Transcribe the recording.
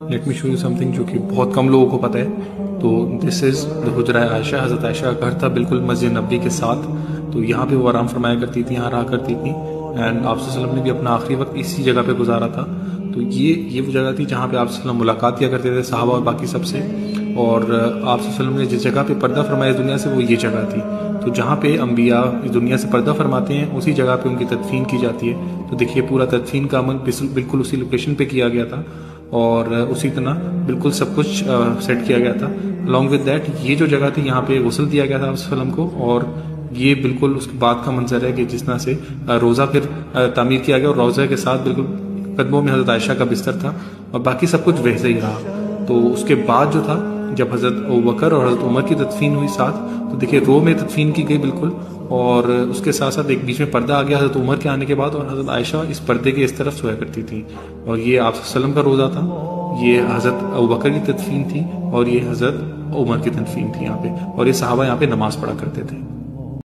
Let me show you some thing جو کہ بہت کم لوگوں کو پتہ ہے. تو دس از حجرہ عائشہ. حضرت عائشہ کا گھر تھا بالکل مسجد نبوی کے ساتھ. تو یہاں پہ وہ آرام فرمایا کرتی تھی, یہاں رہا کرتی تھی. اینڈ آپ صلی اللہ علیہ وسلم نے بھی اپنا آخری وقت اسی جگہ پہ گزارا تھا. تو یہ وہ جگہ تھی جہاں پہ آپ صلی اللہ علیہ وسلم ملاقات کیا کرتے تھے صحابہ اور باقی سب سے. اور آپ صلی اللہ علیہ وسلم نے جس جگہ پہ پردہ فرمایا اس دنیا سے وہ یہ جگہ تھی. تو جہاں پہ انبیاء اس دنیا سے پردہ فرماتے ہیں اسی جگہ پہ ان کی تدفین کی جاتی ہے. تو دیکھیے پورا تدفین کا عمل بالکل اسی لوکیشن پہ کیا گیا تھا اور اسی طرح بالکل سب کچھ سیٹ کیا گیا تھا. along with that یہ جو جگہ تھی یہاں پہ غسل دیا گیا تھا آپ صلی اللہ علیہ وسلم کو. اور یہ بالکل اس کے بعد کا منظر ہے کہ جس طرح سے روزہ پھر تعمیر کیا گیا اور روزہ کے ساتھ بالکل قدموں میں حضرت عائشہ کا بستر تھا اور باقی سب کچھ ویسے ہی رہا. تو اس کے بعد جو تھا جب حضرت ابوبکر اور حضرت عمر کی تدفین ہوئی ساتھ, تو دیکھیے رو میں تدفین کی گئی بالکل, اور اس کے ساتھ ساتھ ایک بیچ میں پردہ آ گیا حضرت عمر کے آنے کے بعد, اور حضرت عائشہ اس پردے کے اس طرف سویا کرتی تھی. اور یہ آپ صلی اللہ علیہ وسلم کا روزہ تھا, یہ حضرت ابوبکر کی تدفین تھی اور یہ حضرت عمر کی تدفین تھی یہاں پہ, اور یہ صحابہ یہاں پہ نماز پڑھا کرتے تھے.